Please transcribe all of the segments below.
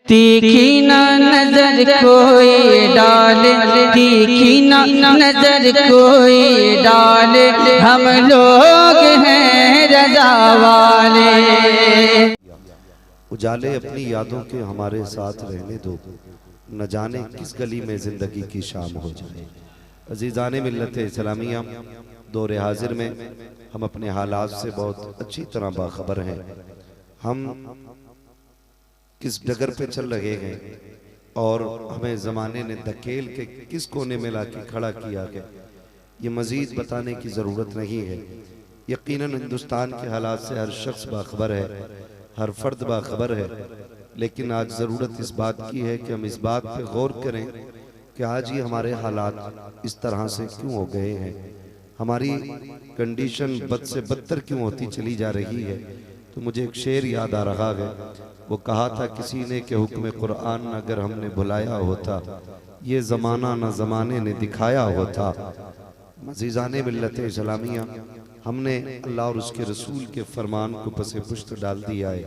तीखी ना नजर कोई डाले, तीखी ना नजर कोई डाले, हम लोग हैं रज़ा वाले। उजाले अपनी यादों के हमारे साथ रहने दो, न जाने किस गली में जिंदगी की शाम हो जाए। अजीज़ाने मिल्लत इस्लामिया, दौरे हाजिर में हम अपने हालात से बहुत अच्छी तरह बाखबर हैं। हम किस डगर पे चल रहे हैं और हमें ज़माने ने धकेल के किस कोने में लाके खड़ा किया गया, ये मज़ीद बताने की ज़रूरत नहीं है। यकीनन हिंदुस्तान के हालात से हर शख्स बाखबर है, हर फर्द बाखबर है, लेकिन आज ज़रूरत इस बात की है कि हम इस बात पे गौर करें कि आज ही हमारे हालात इस तरह से क्यों हो गए हैं, हमारी कंडीशन बद से बदतर क्यों होती चली जा रही है। तो मुझे एक शेर याद आ रहा है, वो कहा था किसी ने कि हुक्म कुरान अगर हमने भुलाया होता, ये ज़माना न ज़माने ने दिखाया होता। मज़ीज़ाने मिल्लत इस्लामिया, हमने अल्लाह और उसके रसूल के फरमान को पसे पुश्त डाल दिया है,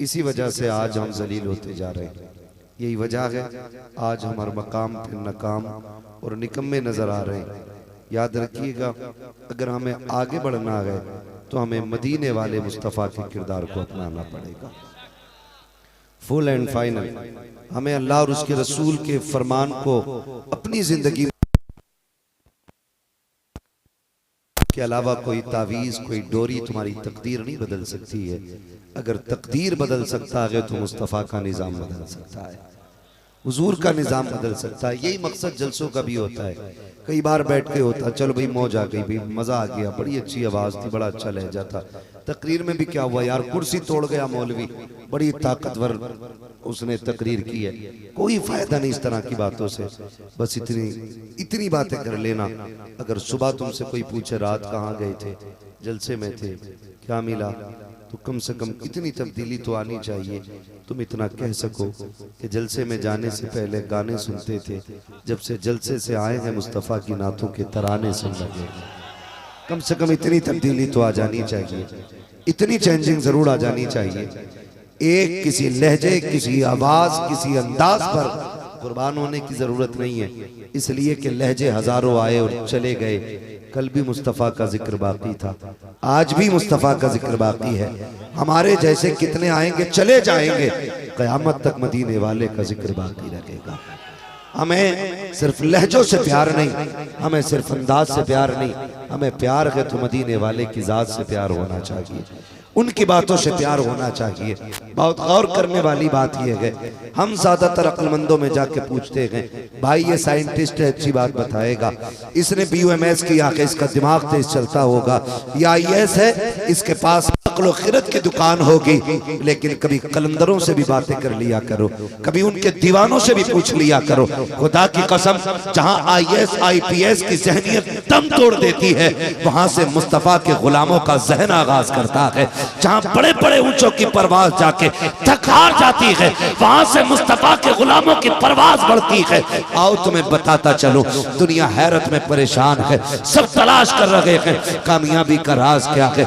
इसी वजह से आज हम जलील होते जा रहे हैं। यही वजह है आज हमारे मकाम पे नाकाम और निकम्मे नज़र आ रहे हैं। याद रखिएगा, अगर हमें आगे बढ़ना है तो हमें मदीने वाले मुस्तफ़ा के किरदार को अपनाना पड़ेगा। फुल एंड फाइनल हमें अल्लाह और उसके रसूल के फरमान को अपनी जिंदगी के अलावा कोई तावीज़, कोई डोरी तुम्हारी तकदीर नहीं बदल सकती है। अगर तकदीर बदल सकता है तो मुस्तफ़ा का निज़ाम बदल सकता है, हुजूर का निज़ाम बदल सकता है। यही मकसद जलसों का भी होता है। कई बार बैठ के होता, चलो भाई मौज आ गई, भाई मज़ा आ गया, बड़ी अच्छी आवाज़ थी, बड़ा अच्छा लहजा था। तकरीर में भी क्या हुआ यार, कुर्सी तोड़ गया मौलवी, बड़ी ताकतवर उसने तकरीर की है। कोई फायदा नहीं इस तरह की बातों से। बस इतनी बातें कर लेना। अगर सुबह तुमसे कोई पूछे रात कहाँ गए थे, जलसे में थे, क्या मिला, तो कम से कम इतनी तब्दीली तो आनी चाहिए, तुम इतना कह सको कि जलसे में जाने से पहले गाने सुनते थे, जब से जलसे से आए हैं मुस्तफ़ा की नातों के तराने सुन लगे। कम से कम इतनी तब्दीली तो आ जानी चाहिए, इतनी चेंजिंग जरूर आ जानी चाहिए। एक किसी लहजे, किसी आवाज, किसी अंदाज पर कुर्बान होने की जरूरत नहीं है, इसलिए कि लहजे हजारों आए और चले गए। कल भी मुस्तफ़ा का जिक्र बाकी था, आज भी मुस्तफ़ा का जिक्र बाकी है। हमारे जैसे कितने आएंगे, चले जाएंगे, क़यामत तक मदीने वाले का जिक्र बाकी रहेगा। हमें सिर्फ लहजों से प्यार नहीं, हमें सिर्फ अंदाज से प्यार नहीं, हमें प्यार है तो मदीने वाले की ज़ात से प्यार होना चाहिए, उनकी बातों से प्यार होना चाहिए। बहुत गौर करने वाली बात यह है, हम ज्यादातर अक्लमंदों में जाके पूछते हैं, भाई ये साइंटिस्ट है, अच्छी बात बताएगा, इसने BUMS किया कि इसका दिमाग तेज चलता होगा, या IAS है, इसके पास अक्ल खिरत की दुकान होगी। लेकिन कभी कलंदरों से भी बातें कर लिया करो, कभी उनके दीवानों से भी पूछ लिया करो। खुदा की कसम, जहां IAS IPS की ज़हनियत दम तोड़ देती है, वहां से मुस्तफ़ा के गुलामों का जहन आगाज करता है। जहां बड़े बड़े ऊंचों की परवाज जाके थक हार जाती है, वहां से मुस्तफ़ा के गुलामों की परवाज बढ़ती है। आओ तुम्हें बताता चलो, दुनिया हैरत में परेशान है, सब तलाश कर रहे हैं कामयाबी का राज क्या है।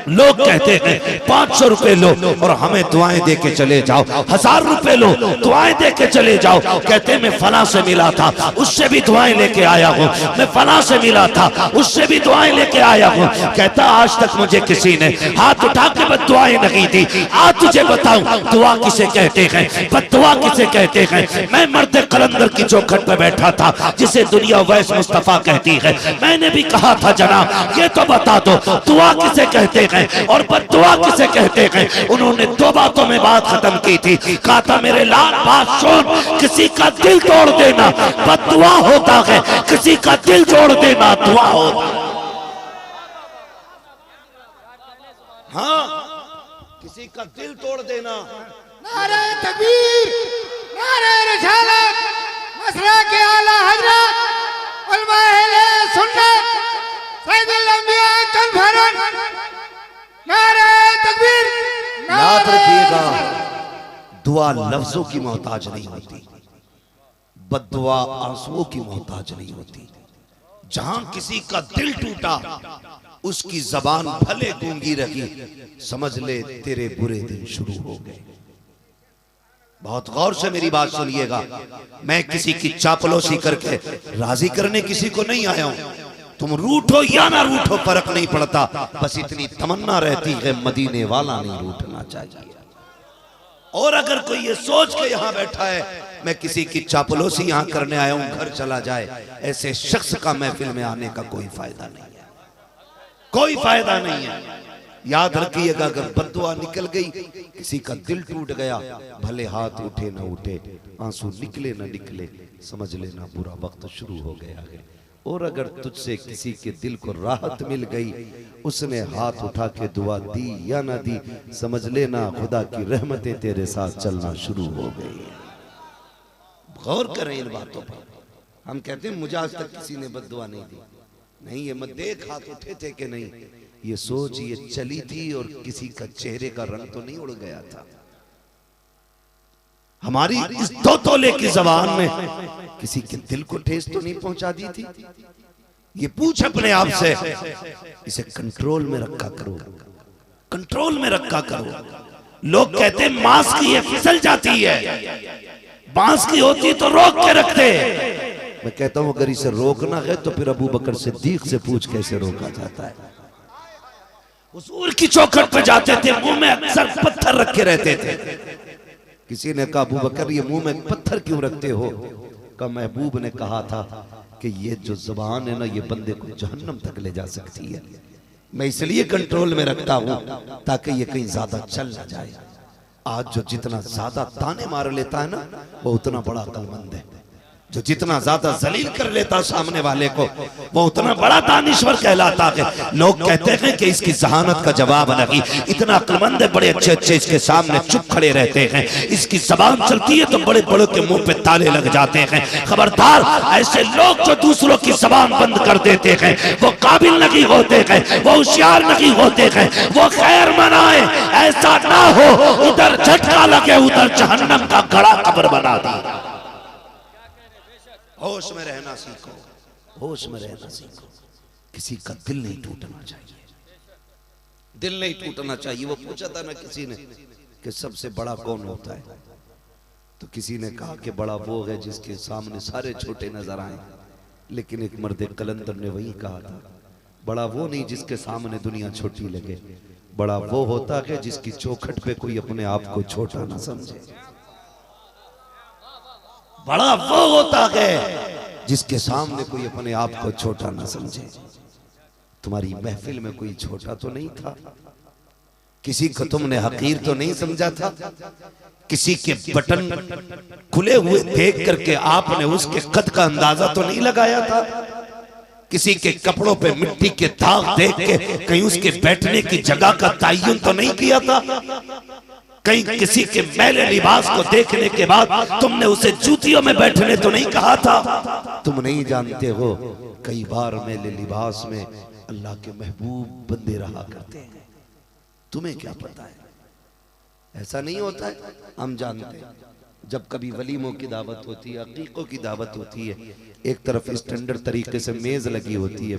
लोग कहते हैं 500 रुपए लो और हमें दुआएं दे के चले जाओ, 1000 रुपए लो, दुआएं दे के चले जाओ। कहते मैं फला से मिला था, उससे भी दुआएं लेके आया हूँ, मैं फला से मिला था, उससे भी दुआएं लेके आया हूँ। कहता आज तक मुझे किसी ने हाथ उठा के बद दुआएं नहीं दी। आज तुझे बताऊं दुआ किसे कहते हैं, बद दुआ किसे कहते हैं। मैं मर्द कलंदर की चौखट पे बैठा था, जिसे दुनिया वैस मुस्तफ़ा कहती है। मैंने भी कहा था जनाब ये तो बता दो दुआ किसे कहते हैं और बद्दुआ किसे कहते हैं। उन्होंने 2 बातों में बात खत्म की थी। कहा था मेरे लाल बात सुन, किसी का दिल तोड़ देना बद्दुआ होता है, किसी का दिल जोड़ देना दुआ होता है। हाँ, किसी का दिल तोड़ देना। नारे तकबीर, नारे रिसालत, मसरा के आला हजरत, उलमा अहले सुन्नत, सैयदुल अंबिया कल भरन। नारे तकबीर, याद रखिएगा, दुआ लफ्जों की मोहताज नहीं होती, बद्दुआ आंसुओं की मोहताज नहीं होती। जहां किसी का दिल टूटा, उसकी जबान भले गूंगी रही, समझ ले तेरे बुरे दिन शुरू हो गए। बहुत गौर से मेरी बात सुनिएगा, मैं किसी की चापलूसी करके राजी करने किसी को नहीं आया हूं। तुम रूठो या ना रूठो फर्क नहीं पड़ता, बस इतनी तमन्ना रहती है मदीने वाला नहीं रूठना चाहिए। और अगर कोई ये सोच के यहां बैठा है मैं किसी की चापलूसी यहां करने आया हूं, घर चला जाए, ऐसे शख्स का महफिल में आने का कोई फायदा नहीं है, कोई फायदा नहीं है। याद रखिएगा, अगर बद्दुआ निकल गई, किसी का दिल टूट गया, भले हाथ उठे ना उठे, आंसू निकले ना निकले, समझ लेना बुरा वक्त शुरू हो गया है। और अगर तुझसे किसी के दिल को राहत मिल गई, उसने हाथ उठा के दुआ दी या ना दी, समझ लेना खुदा की रहमतें तेरे साथ चलना शुरू हो गई। गौर करें इन बातों पर। हम कहते हैं मुझे आज तक किसी ने बद्दुआ नहीं दी, नहीं, ये मत देख हाथ उठे थे कि नहीं, ये सोच ये चली थी और किसी का चेहरे का रंग तो नहीं उड़ गया था। हमारी इस 2 तोले की जबान में किसी के दिल को ठेस तो नहीं पहुंचा दी थी। ये पूछ अपने आप से, इसे कंट्रोल में रखा करो, कंट्रोल में रखा करो। लोग कहते हैं मांस की ये फिसल जाती है, बांस की होती तो रोक के रखते। मैं कहता हूं अगर इसे रोकना है तो फिर अबू बकर सिद्दीक से पूछ कैसे रोका जाता है। हुजूर की चौखट पे जाते थे, मुंह में अक्सर पत्थर रखे रहते थे। किसी ने कहा अबू बकर ये मुंह में पत्थर क्यों रखते हो? का महबूब ने कहा था कि ये जो जुबान है ना, ये बंदे को जहन्नम तक ले जा सकती है। मैं इसलिए कंट्रोल में रखता हूं ताकि ये कहीं ज्यादा चल ना जाए। आज जो जितना ज्यादा ताने मार लेता है ना, वो उतना बड़ा अक्लमंद है। जो जितना ज्यादा जलील कर लेता सामने वाले को, वो उतना बड़ा दानिश्वर कहलाता है। लोग कहते हैं कि इसकी जहानत का जवाब नहीं, इतना अक्लमंद है, बड़े अच्छे अच्छे इसके सामने चुप खड़े रहते हैं, इसकी जबान चलती है तो बड़े बड़ों के मुंह पे ताले लग जाते हैं। खबरदार, ऐसे लोग जो दूसरों की जबान बंद कर देते हैं, वो काबिल नहीं होते हैं, वो होशियार नहीं होते हैं, वो खैर मनाए, ऐसा ना हो उधर झटका लगे, उधर जहन्नम का गड़ा कब्र बना दी। होश में रहना सीखो, होश में रहना सीखो। किसी का दिल नहीं टूटना चाहिए, दिल नहीं टूटना चाहिए। वो पूछा था ना किसी ने कि सबसे बड़ा कौन होता है, तो किसी ने कहा कि बड़ा वो है जिसके सामने सारे छोटे नजर आए। लेकिन एक मर्द कलंदर ने वही कहा था, बड़ा वो नहीं जिसके सामने दुनिया छोटी लगे, बड़ा वो होता है जिसकी चौखट पे कोई अपने आप को छोटा ना समझे। बड़ा वो होता है जिसके सामने कोई अपने आप को छोटा ना समझे। तुम्हारी महफिल में कोई छोटा तो नहीं था, किसी को तुमने हकीर तो नहीं समझा था, किसी के बटन खुले हुए देख करके आपने उसके कद का अंदाजा तो नहीं लगाया था, किसी के कपड़ों पे मिट्टी के दाग देख के कहीं उसके बैठने की जगह का तयन तो नहीं किया था, कहीं किसी के मैले लिबास को देखने के बाद तुमने उसे जूतियों में बैठने तो नहीं कहा था। तुम नहीं जानते हो कई बार मैले लिबास में अल्लाह के महबूब बंदे रहा करते हैं, तुम्हें क्या पता है? ऐसा नहीं होता है, हम जानते हैं। जब कभी वलीमों की दावत होती है, अकीकों की दावत होती है, एक तरफ स्टैंडर्ड तरीके से मेज लगी होती है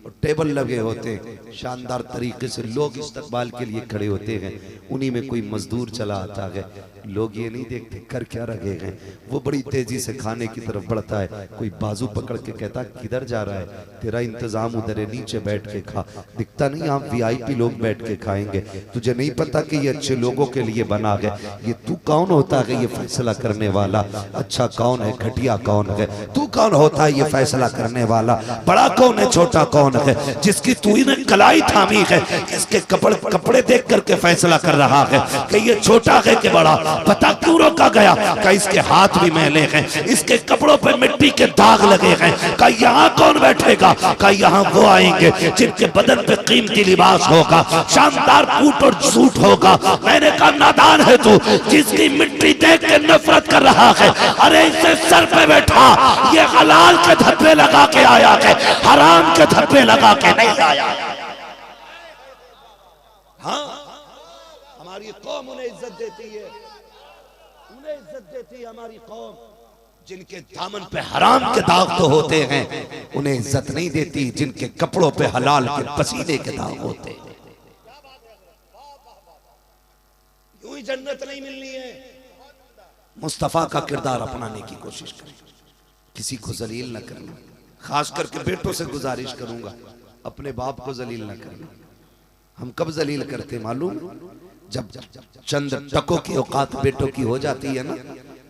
और टेबल लगे होते हैं, शानदार तरीके से लोग इस्तकबाल के लिए खड़े होते हैं, उन्हीं में कोई मजदूर चला आता है, लोग ये नहीं देखते कर क्या रखे हैं, वो बड़ी तेजी से खाने की तरफ बढ़ता है, कोई बाजू पकड़ के कहता किधर जा रहा है, तेरा इंतजाम उधर है, नीचे बैठ के खा, दिखता नहीं आप वीआईपी लोग बैठ के खाएंगे, तुझे नहीं पता कि ये अच्छे लोगों के लिए बना है, ये तू कौन होता है ये फैसला करने वाला, अच्छा कौन है घटिया कौन है, तू कौन होता है ये फैसला करने वाला, बड़ा कौन है छोटा कौन है, जिसकी तू ने कलाई थामी है, इसके कपड़े देख करके फैसला कर रहा है कि ये छोटा है कि बड़ा, पता क्यों रोका गया? का इसके हाथ भी मैले हैं, इसके कपड़ों पे मिट्टी के दाग लगे हैं, का यहाँ कौन बैठेगा? का यहाँ वो आएंगे जिनके बदन पे कीमती लिबास होगा, शानदार बूट और सूट होगा। मैंने कहा नादान है तू, जिसकी मिट्टी देख के नफरत कर रहा है। अरे इसे सर पे बैठा, ये हलाल के धब्बे लगा के आया है, हराम के धब्बे लगा के नहीं आया। हाँ, हमारी कौम उन्हें इज्जत देती है, उन्हें इज्जत देती है हमारी कौम। जिनके दामन पे हराम के दाग तो होते हैं उन्हें इज्जत नहीं देती, जिनके कपड़ों पे हलाल के पसीने के दाग होते हैं। यूं ही जन्नत नहीं मिलनी है, मुस्तफ़ा का किरदार अपनाने की कोशिश करें, किसी को जलील न करना। खास करके बेटों से गुजारिश करूंगा, अपने बाप को जलील न करना। हम कब जलील करते मालूम? जब चंद टकों की औकात बेटों की हो जाती है ना,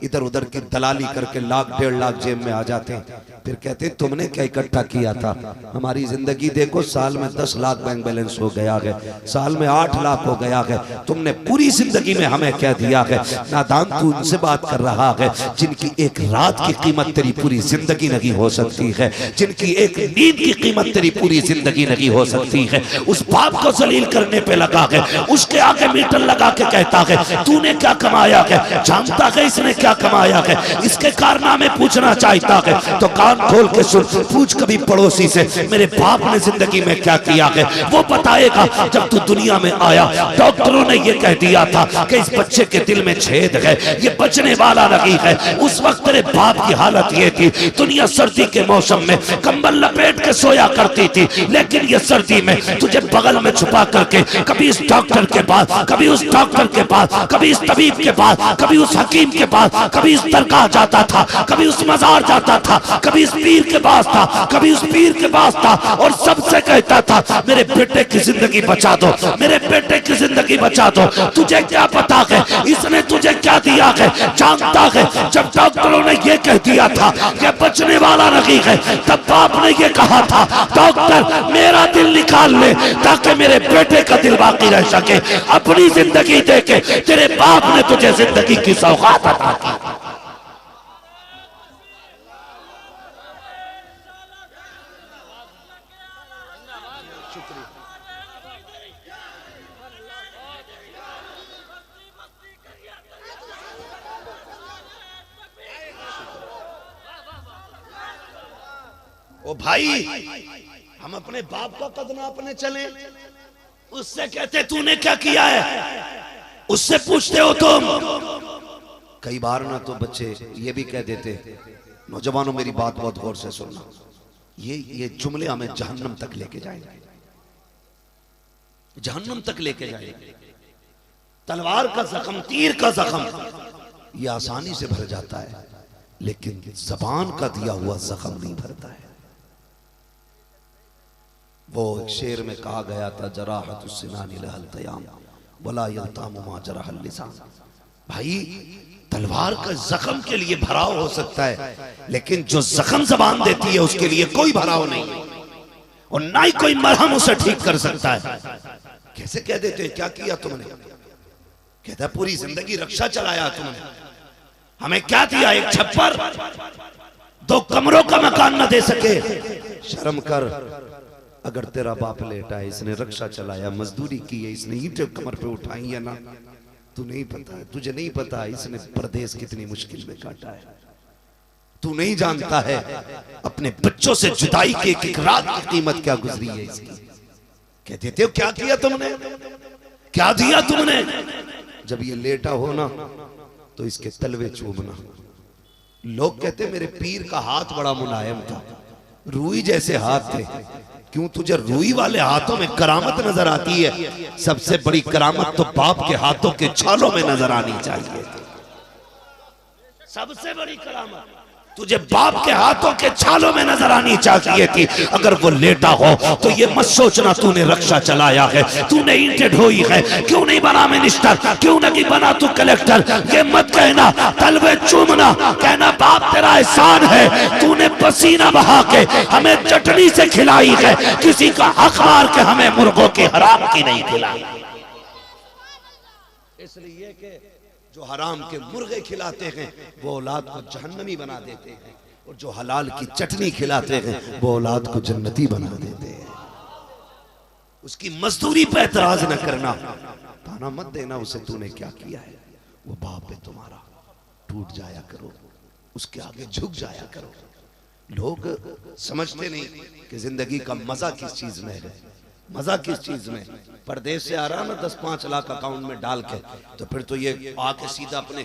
इधर उधर की दलाली करके लाख 1.5 लाख जेब में आ जाते हैं, फिर कहते हैं तुमने क्या इकट्ठा किया था? हमारी जिंदगी देखो, साल में 10 लाख बैंक बैलेंस हो गया है, साल में 8 लाख हो गया है, तुमने पूरी जिंदगी में हमें क्या दिया है? नादान तू उनसे बात कर रहा है जिनकी एक रात की कीमत तेरी पूरी जिंदगी नहीं हो सकती है, जिनकी एक नींद की कीमत तेरी पूरी जिंदगी नहीं हो सकती है। उस बाप को जलील करने पे लगा है, उसके आगे मीटर लगा के कहता है तूने क्या कमाया है? जानता है इसने क्या कमाया है? इसके कारनामे पूछना चाहता है तो कान खोल के सुन, पूछ कभी पड़ोसी से मेरे बाप ने जिंदगी में क्या किया है, वो बताएगा। जब तू दुनिया में आया डॉक्टरों ने ये कह दिया था कि इस बच्चे के दिल में छेद है, ये बचने वाला नहीं है। उस वक्त तेरे बाप की हालत ये थी, दुनिया सर्दी के मौसम में कंबल लपेट के सोया करती थी, लेकिन ये सर्दी में तुझे बगल में छुपा करके कभी इस डॉक्टर के पास, कभी उस डॉक्टर के पास, कभी इस तबीब के पास, कभी उस हकीम के पास, कभी इस दरगाह जाता था, कभी उस मजार जाता था, कभी इस पीर के पास था, कभी उस पीर के पास था, और सबसे कहता था मेरे बेटे की जिंदगी बचा दो, मेरे बेटे की जिंदगी बचा दो। तुझे क्या पता है इसने तुझे क्या दिया है? जानता है जब डॉक्टरों ने ये कह दिया था कि बचने वाला नहीं है, तब बाप ने ये कहा था डॉक्टर मेरा दिल निकाल ले ताकि मेरे बेटे का दिल बाकी रह सके। अपनी जिंदगी देके तेरे बाप ने तुझे जिंदगी की सौगात अता की। ओ भाई, हम अपने बाप का कद नापने चले, उससे कहते तूने क्या किया है, उससे पूछते हो तुम। कई बार ना तो बच्चे ये भी कह देते, नौजवानों मेरी बात बहुत गौर से सुनना, ये जुमले हमें जहन्नम तक लेके जाएंगे, जहन्नम तक लेके जाएंगे। तलवार का जख्म, तीर का जख्म ये आसानी से भर जाता है, लेकिन जबान का दिया हुआ जख्म नहीं भरता है। वो एक शेर में कहा गया था जराहतुस्सिनानी लहल तयाम वला यल्तामु मा जरहल लिसान। भाई तलवार का जख्म के लिए भराव हो सकता है, लेकिन जो जख्म जबान देती है उसके लिए कोई भराव नहीं, और ना ही कोई मरहम उसे ठीक कर सकता है। कैसे कह देते हैं क्या किया तुमने? कहता पूरी जिंदगी रक्षा चलाया तुमने, हमें क्या दिया? एक छप्पर, 2 कमरों का मकान न दे सके। शर्म कर, अगर तेरा बाप लेटा है, इसने रक्षा चलाया, मजदूरी की है, इसने ईंटें कमर पे उठाई है ना, तू नहीं पता है, तुझे नहीं पता है इसने परदेश कितनी मुश्किल में काटा है। तू नहीं जानता है अपने बच्चों से जुदाई की एक रात की कीमत क्या गुजरी है इसकी। कह देते हो क्या किया तुमने, क्या दिया तुमने? जब ये लेटा हो ना तो इसके तलवे चूमना। लोग कहते मेरे पीर का हाथ बड़ा मुलायम था, रूई जैसे हाथ थे। क्यों तुझे रूई वाले हाथों में करामत नजर आती है? सबसे बड़ी करामत तो बाप के हाथों के छालों में नजर आनी चाहिए। सबसे बड़ी करामत तुझे बाप के हाथों के छालों में नजर आनी चाहिए थी। अगर वो लेटा हो तो ये मत सोचना तूने रक्षा चलाया है, तूने ईंटें ढोई है, क्यों नहीं बना मिनिस्टर, क्यों नहीं बना तू कलेक्टर। ये मत कहना, तलवे चूमना, कहना बाप तेरा एहसान है, तूने पसीना बहा के हमें चटनी से खिलाई है, किसी का हक मार के हमें मुर्गों की हराम की नहीं खिलाई। इसलिए कि जो हराम के मुर्गे खिलाते हैं वो औलाद को जहन्नमी बना देते हैं, और जो हलाल की चटनी खिलाते हैं वो औलाद को जन्नती बना देते हैं। उसकी मजदूरी पे एतराज न करना, ताना मत देना उसे तूने क्या किया है। वो बाप है तुम्हारा, टूट जाया करो, उसके आगे झुक जाया करो। लोग समझते नहीं कि जिंदगी का मजा किस चीज में है। मजा किस चीज में? परदेश से आ रहा ना 10-5 लाख अकाउंट में डाल के, तो फिर तो ये आके सीधा अपने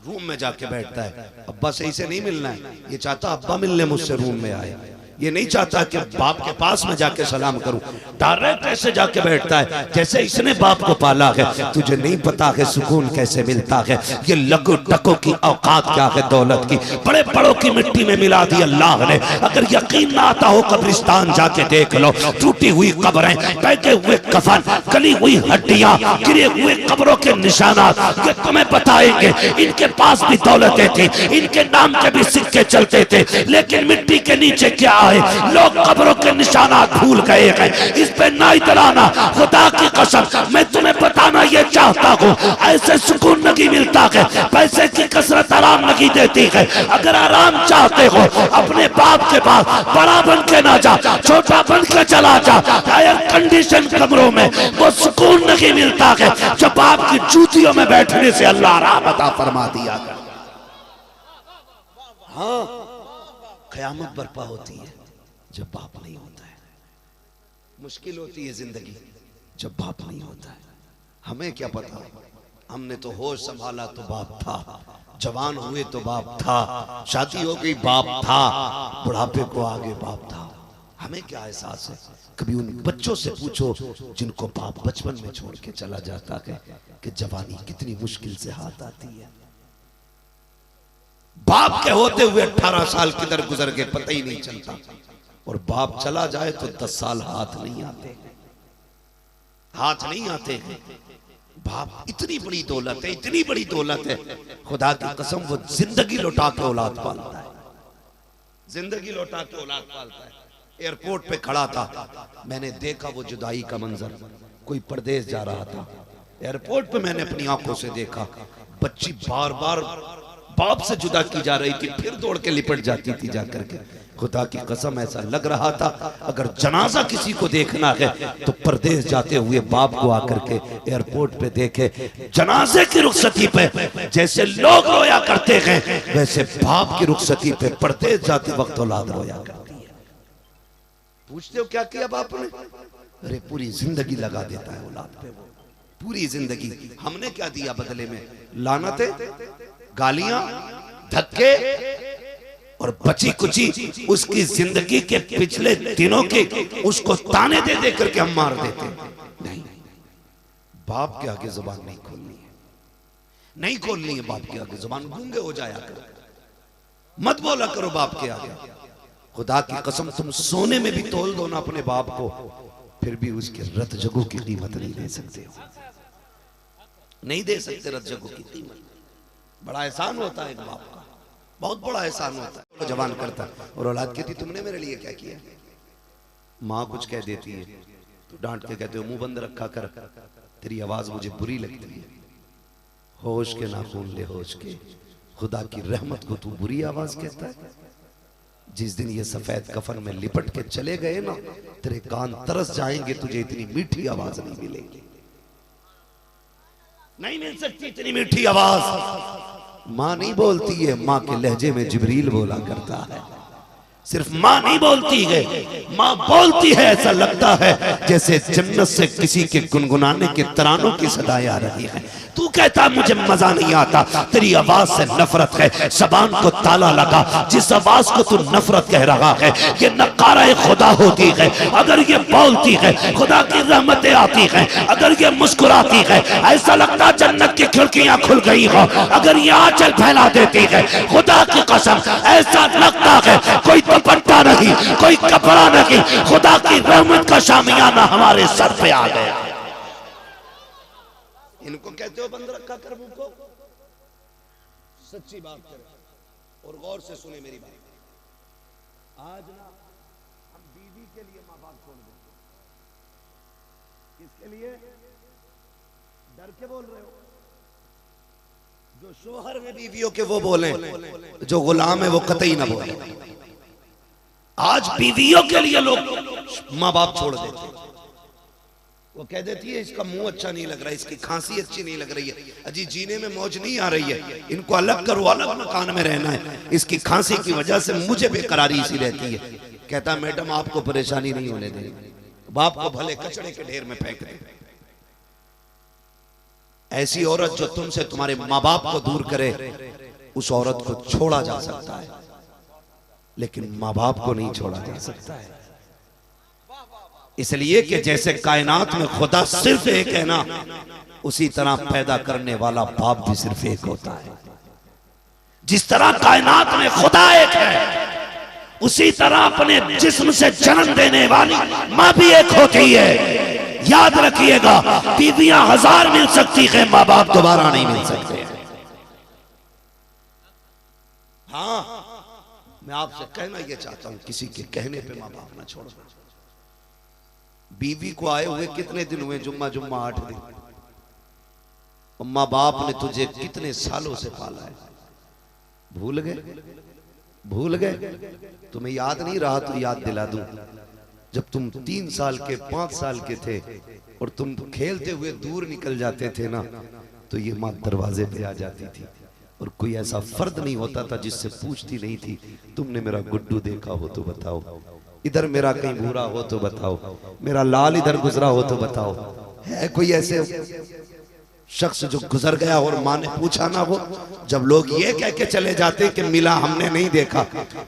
रूम में जाके बैठता है। अब्बा सही से नहीं मिलना है, ये चाहता अब्बा मिलने मुझसे रूम में आए। ये नहीं चाहता कि बाप के पास में जाके सलाम करूं, डायरेक्ट ऐसे जाके बैठता है जैसे इसने बाप को पाला है। तुझे नहीं पता है सुकून कैसे मिलता है, ये लकू टको की औकात क्या है दौलत की, बड़े बड़ों की मिट्टी में मिला दी अल्लाह ने। अगर यकीन ना आता हो कब्रिस्तान जाके देख लो, टूटी हुई कब्रें, फेंके हुए कफन, गली हुई हड्डियां, गिरे हुए कब्रों के निशानात, ये तुम्हें बताएंगे इनके पास भी दौलतें थी, इनके नाम के भी सिक्के चलते थे, लेकिन मिट्टी के नीचे क्या है, लोग कब्रों के निशानात भूल गए हैं। इस पे ना इतराना, खुदा की कसम मैं तुम्हें बताना ये चाहता हूँ, ऐसे सुकून नहीं मिलता है, पैसे की कसरत आराम नहीं देती है। अगर आराम चाहते हो अपने बाप के पास बड़ा बन के ना जा, छोटा बन के चला जा। एयर कंडीशन कमरों में वो सुकून नहीं मिलता है जो बाप की जूतियों में बैठने से अल्लाह आराम अता फरमा दिया। हाँ, कयामत बर्पा होती है जब बाप नहीं होता है, मुश्किल होती है जिंदगी जब बाप नहीं होता है। हमें क्या पता, हमने तो होश संभाला तो बाप था, जवान हुए तो बाप था, शादी हो गई बाप था, बुढ़ापे को आगे बाप था। हमें क्या एहसास है? कभी उन बच्चों से पूछो जिनको बाप बचपन में छोड़ के चला जाता है कि जवानी कितनी मुश्किल से हाथ आती है। बाप के होते हुए 18 साल किधर गुजर गए पता ही नहीं चलता, और बाप चला जाए तो 10 साल हाथ नहीं आते, हाथ नहीं आते हैं। बाप इतनी बड़ी दौलत है, इतनी बड़ी दौलत है, खुदा की कसम वो जिंदगी लौटा के औलाद पालता है, जिंदगी लौटा के औलाद पालता है। एयरपोर्ट पे खड़ा था, मैंने देखा वो जुदाई का मंजर, कोई परदेश जा रहा था, एयरपोर्ट पे मैंने अपनी आंखों से देखा, बच्ची बार बार बाप से जुदा की जा रही थी, फिर दौड़ के लिपट जाती थी जाकर के। खुदा की कसम ऐसा लग रहा था अगर जनाजा किसी को देखना है तो परदेश जाते हुए बाप को आकर के एयरपोर्ट पे देखे। जनाजे की रुखसती पे जैसे लोग रोया करते हैं, वैसे बाप की रुखसती पे परदेश जाते वक्त औलाद रोया करती है। पूछते हो क्या किया बाप ने? अरे पूरी जिंदगी लगा देता है औलाद पे, पूरी जिंदगी। हमने क्या दिया बदले में? लानतें, गालियां, धक्के और बची कुची उसकी जिंदगी के पिछले दिनों के उसको ताने दे दे करके हम मार देते। नहीं, बाप के आगे जुबान नहीं खोलनी है, नहीं खोलनी है बाप के आगे जुबान, गूंगे हो जाया करो, मत बोला करो बाप के आगे। खुदा की कसम तुम सोने में भी तोल दो ना अपने बाप को, फिर भी उसके रत जगू की कीमत नहीं दे सकते हो, नहीं दे सकते रत जगू की कीमत। बड़ा एहसान होता है एक बाप का, बहुत बड़ा एहसान होता है। तो जवान करता और औलाद कहती तुमने मेरे लिए क्या किया? माँ कुछ कह देती है तो डांट के कहते हो मुंह बंद रखा कर, तेरी आवाज मुझे बुरी लगती है। होश के नाखून ले होश के, खुदा की रहमत को तू बुरी आवाज कहता है। जिस दिन ये सफेद कफन में लिपट के चले गए ना, तेरे कान तरस जाएंगे, तुझे इतनी मीठी आवाज नहीं मिलेगी, नहीं मिल सकती इतनी मीठी आवाज। माँ नहीं बोलती है, माँ के लहजे में जिब्रील बोला करता है। सिर्फ माँ नहीं बोलती है, माँ बोलती है, ऐसा लगता है जैसे जन्नत से किसी के गुनगुनाने के तरानों की सदाएं आ रही है। तू कहता मुझे मजा नहीं आता, तेरी आवाज से नफरत है, जबान को ताला लगा। जिस आवाज को तू नफरत कह रहा है ये नकारा खुदा होती है। अगर ये बोलती है खुदा की रहमतें आती हैं, अगर ये मुस्कुराती है ऐसा लगता जन्नत की खिड़कियां खुल गई हो। अगर ये आंचल फैला देती है खुदा की कसम ऐसा लगता है कोई दुपट्टा नहीं, कोई कपड़ा नहीं, खुदा की रहमत का शामियाना हमारे सर पे आ गया। इनको कहते हो बंद रखा कर मुंह को। सच्ची बात करें और गौर से सुने मेरी बात। आज ना हम बीवी के लिए माँ बाप छोड़ देते, किसके लिए? डर के बोल रहे हो? जो शोहर में बीवियों के वो बोले, जो गुलाम है वो कतई ना बोले। आज बीवियों के लिए लोग माँ बाप छोड़ देते। वो कह देती है इसका मुंह अच्छा नहीं लग रहा है, इसकी खांसी अच्छी नहीं लग रही है, अजी जीने में मौज नहीं आ रही है, इनको अलग करो, अलग मकान में रहना है, इसकी खांसी की वजह से मुझे बेकरारी सी रहती है। कहता मैडम आपको परेशानी नहीं होने देंगे, बाप को भले कचड़े के ढेर में फेंक दे। ऐसी औरत जो तुमसे तुम्हारे माँ बाप को दूर करे, उस औरत को छोड़ा जा सकता है। लेकिन माँ बाप को नहीं छोड़ा जा सकता है। इसलिए कि जैसे कायनात में खुदा सिर्फ एक है ना, उसी तरह पैदा करने वाला बाप भी सिर्फ एक होता है। जिस तरह कायनात में खुदा एक है, उसी तरह अपने जिस्म से जन्म देने वाली माँ भी एक होती है। याद रखिएगा, बीवियां 1000 मिल सकती है, माँ बाप दोबारा नहीं मिल सकते। हाँ, मैं आपसे कहना यह चाहता हूं, किसी के कहने पे माँ बाप ना छोड़ो। बीवी को आए हुए कितने दिन हुए? जुम्मा 8 दिन। माँ बाप ने तुझे कितने सालों से पाला है, भूल गए? तुम्हें याद नहीं रहा तो याद दिला दूं। जब तुम 3 साल के 5 साल के थे और तुम खेलते हुए दूर निकल जाते थे ना, तो ये माँ दरवाजे पे आ जाती थी और कोई ऐसा फर्द नहीं होता था जिससे पूछती नहीं थी, तुमने मेरा गुड्डू देखा हो तो बताओ, इधर मेरा कहीं भूरा हो तो बताओ, मेरा लाल इधर गुजरा हो तो बताओ। है कोई ऐसे शख्स जो गुजर गया और माँ ने पूछा ना हो? जब लोग ये कह के चले जाते कि मिला हमने नहीं देखा,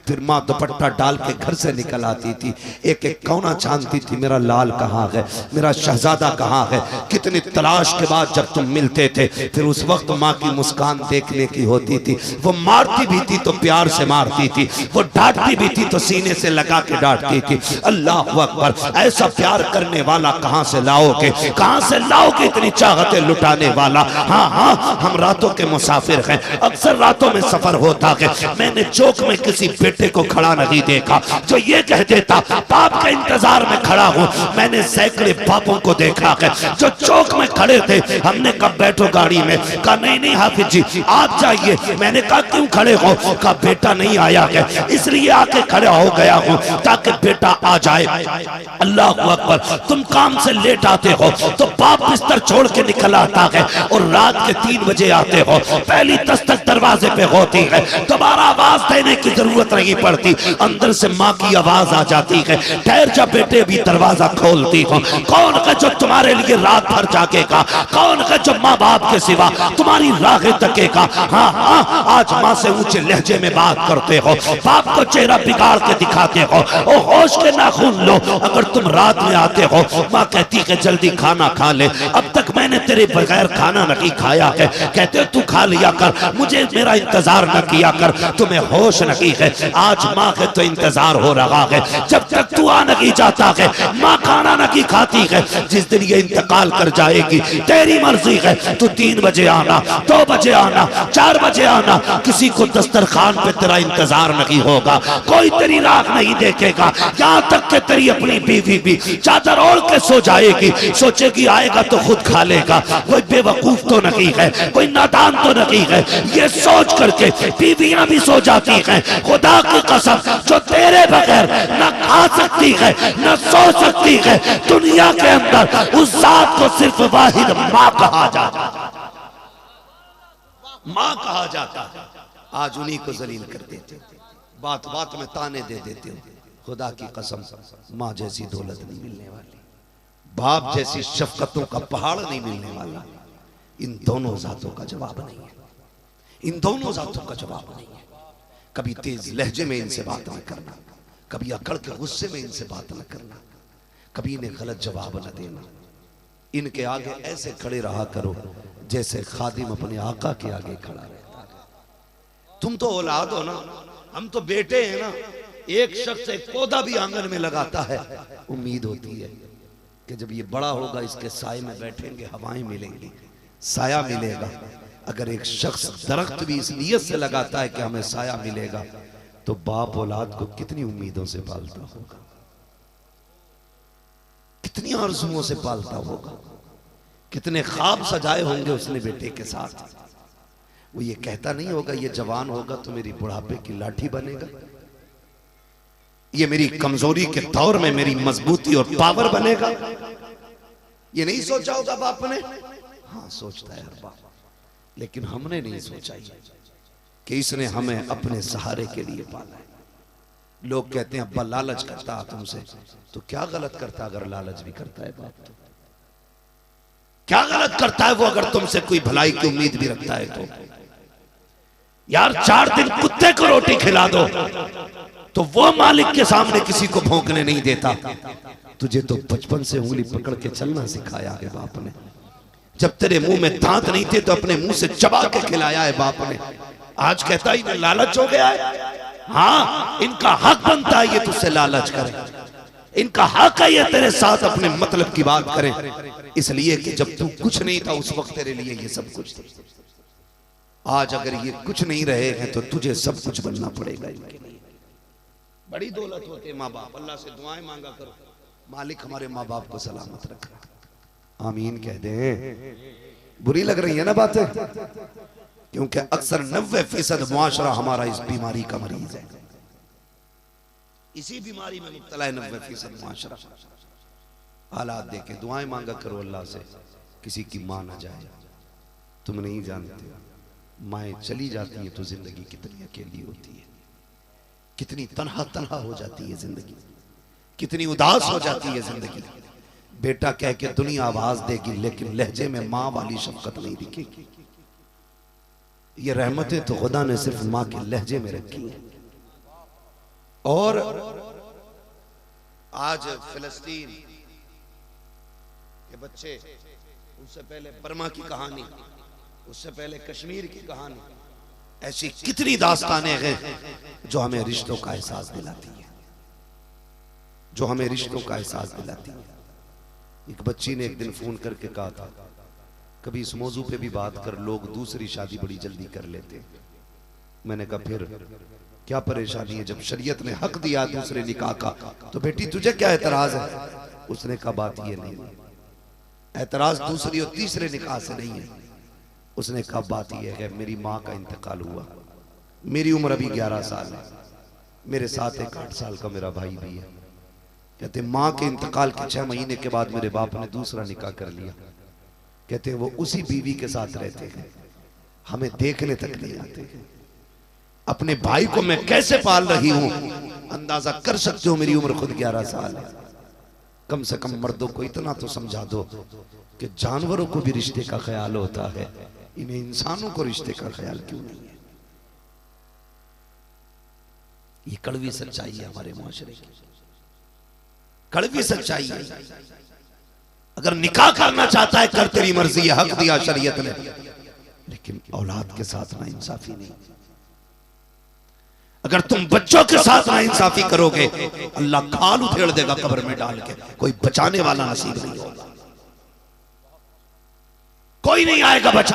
फिर माँ दुपट्टा डाल के घर से निकल आती थी, एक एक कौना छानती थी, मेरा लाल कहाँ है, मेरा शहजादा कहाँ है। कितनी तलाश के बाद जब तुम मिलते थे, फिर उस वक्त माँ की मुस्कान देखने की होती थी। वो मारती भी थी तो प्यार से मारती थी, वो डांटती भी थी तो सीने से लगा के डांटती थी। अल्लाह अकबर, ऐसा प्यार करने वाला कहाँ से लाओगे? कहाँ से लाओगे इतनी चाहतें लुटाने वाला? हाँ, हम रातों के मुसाफिर हैं, अक्सर रातों में सफर होता है। मैंने चौक में किसी बेटे को खड़ा नहीं देखा जो ये कह देता बाप के इंतजार में खड़ा हूँ। मैंने सैकड़े बापों को देखा है जो चौक में खड़े थे, हमने कब बैठो गाड़ी में, कहा नहीं हाफिज जी आप जाइए। मैंने कहा क्यों खड़े हो? कहा बेटा नहीं आया है इसलिए आके खड़ा हो गया हूँ ताकि बेटा आ जाए। अल्लाह अकबर, तुम काम से लेट आते हो तो बाप बिस्तर छोड़ के निकल आता है और रात के 3 बजे आते हो, पहली दस्तक दरवाजे पे होती है, दोबारा आवाज देने की जरूरत नहीं पड़ती, अंदर से माँ की आवाज आ जाती है, ठहर जा बेटे भी दरवाजा खोलती हो। कौन है जो तुम्हारे लिए रात भर जागेगा? कौन है जो माँ बाप के सिवा तुम्हारी राहें तकेगा? हाँ, आज माँ से ऊंचे लहजे में बात करते हो, बाप को चेहरा बिगाड़ के दिखाते हो। ओ होश के नाखून लो, अगर तुम रात में आते हो, माँ कहती है जल्दी खाना खा ले, अब तक मैंने तेरे बगैर खाना नहीं खाया है, कहते हो तू खा लिया कर, मुझे मेरा इंतजार न किया कर, तुम्हें होश नहीं है। आज माँ के तो इंतजार हो रहा है, जब तक तू आ नहीं जाता है माँ खाना नहीं खाती है। जिस दिन ये इंतकाल कर जाएगी तेरी मर्जी है, तू 3 बजे आना, 2 बजे आना, 4 बजे आना, किसी को दस्तरखान पे तेरा इंतजार नहीं होगा, कोई तेरी राह नहीं देखेगा। यहाँ तक कि तेरी अपनी बीवी भी चादर ओढ़ के सो जाएगी, सोचेगी आएगा तो खुद खा लेगा। कोई बेवकूफ तो नहीं है, कोई नादान तो नहीं है, ये सोच करके बीवियां भी सो जाती हैं। खुदा की कसम, जो तेरे बगैर न खा सकती है न सो सकती है दुनिया के अंदर, उस जात को सिर्फ वाहिद माँ कहा जाता है, माँ कहा जाता है। आज उन्हीं को जलील कर देते हो, बात बात में ताने दे देते हो। खुदा की कसम, माँ जैसी दौलत नहीं मिलने वाली, बाप जैसी शफकतों का पहाड़ नहीं मिलने वाला। इन दोनों जातों का जवाब नहीं है, इन दोनों जातों का जवाब नहीं है। कभी तेज लहजे में इनसे बात न करना, कभी अकड़ के गुस्से में इनसे बात न करना, कभी इन्हें गलत जवाब न देना। इनके आगे ऐसे खड़े रहा करो जैसे खादिम अपने आका के आगे खड़ा रहता है। तुम तो औलाद हो ना, हम तो बेटे हैं ना। एक शख्स एक पौधा भी आंगन में लगाता है, उम्मीद होती है कि जब ये बड़ा होगा इसके साए में बैठेंगे, हवाएं मिलेंगी, साया मिलेगा। अगर एक शख्स दरख्त भी इस नियत से लगाता है कि हमें साया मिलेगा, तो बाप औलाद को कितनी उम्मीदों से पालता होगा, कितनी आरज़ुओं से पालता होगा, कितने ख्वाब सजाए होंगे उसने बेटे के साथ। वो ये कहता नहीं होगा ये जवान होगा तो मेरी बुढ़ापे की लाठी बनेगा, ये मेरी कमजोरी के दौर में मेरी मजबूती और पावर बनेगा। ये नहीं सोचा होगा बाप ने? हाँ, सोचता है हर बाप, लेकिन हमने नहीं सोचा कि इसने हमें अपने सहारे के लिए पाला है। लोग कहते हैं अब्बा लालच करता है तुमसे, तो क्या गलत करता अगर लालच भी करता है बाप? तो क्या गलत करता है वो अगर तुमसे कोई भलाई की उम्मीद भी रखता है? तो यार 4 दिन कुत्ते को रोटी खिला दो, तो वो मालिक के सामने किसी को भौंकने नहीं देता। तुझे तो बचपन से उंगली पकड़ के चलना सिखाया है बाप ने। जब तेरे मुंह में दांत नहीं थे तो अपने मुंह से चबा के खिलाया है बाप ने। आज कहता है लालच हो गया है। हाँ, इनका हक बनता है ये तुझसे लालच करें, इनका हक है ये तेरे साथ अपने मतलब की बात करें, इसलिए कि जब तू कुछ नहीं था उस वक्त तेरे लिए ये सब कुछ था। आज अगर ये कुछ नहीं रहे हैं तो तुझे सब कुछ बनना पड़ेगा इनके लिए। बड़ी दौलत होते माँ बाप। अल्लाह से दुआएं मांगा करो, मालिक हमारे माँ बाप को सलामत रखा। आमीन कह दे। बुरी लग रही है ना बातें, क्योंकि अक्सर 90% मुआशरा हमारा इस बीमारी का मरीज है, इसी बीमारी में मुब्तला है 90% मुआशरा। हालात देखे, दुआएं मांगा करो अल्लाह से, किसी की मां ना जाए। तुम नहीं जानते माएँ चली जाती है तो जिंदगी कितनी अकेली होती है, कितनी तन्हा तन्हा हो जाती है जिंदगी, कितनी उदास हो जाती है जिंदगी। बेटा कह के दुनिया आवाज देगी लेकिन लहजे में माँ वाली शफकत नहीं दिखेगी। ये रहमतें तो खुदा ने सिर्फ माँ के लहजे में रखी है। और आज फिलिस्तीन के बच्चे, उससे पहले बर्मा की कहानी, उससे पहले कश्मीर की कहानी, ऐसी कितनी दास्तानें हैं जो हमें रिश्तों का एहसास दिलाती है, जो हमें रिश्तों का एहसास दिलाती है। एक बच्ची ने एक दिन फोन करके कहा था, कभी इस मौजू पे भी बात कर, लोग दूसरी शादी बड़ी जल्दी कर लेते हैं। मैंने कहा फिर क्या परेशानी है, जब शरीयत ने हक दिया दूसरे निकाह का तो बेटी तुझे क्या एतराज है। उसने कहा बात ये नहीं, एतराज दूसरी और तीसरे निकाह से नहीं है। उसने कहा बात यह है मेरी माँ का इंतकाल हुआ, मेरी उम्र अभी 11 साल है, मेरे साथ एक 8 साल का मेरा भाई भी है। कहते माँ के इंतकाल के 6 महीने के बाद मेरे बाप ने दूसरा निकाह कर लिया। कहते वो उसी बीवी के साथ रहते हैं, हमें देखने तक नहीं आते। अपने भाई को मैं कैसे पाल रही हूं अंदाजा कर सकते हो, मेरी उम्र खुद 11 साल है। कम से कम मर्दों को इतना तो समझा दो कि जानवरों को भी रिश्ते का ख्याल होता है, इन्हें इंसानों को रिश्ते का ख्याल क्यों नहीं है। ये कड़वी सच्चाई है हमारे मुआशरे की, कड़वी सच्चाई है। अगर निकाह करना चाहता है कर, तेरी मर्जी है, हक दिया शरीयत ने, लेकिन औलाद के साथ ना इंसाफी नहीं। अगर तुम बच्चों के साथ ना इंसाफी करोगे अल्लाह खाल उधेड़ देगा कब्र में डाल के, कोई बचाने वाला नसीब नहीं होगा, कोई नहीं आएगा बचा।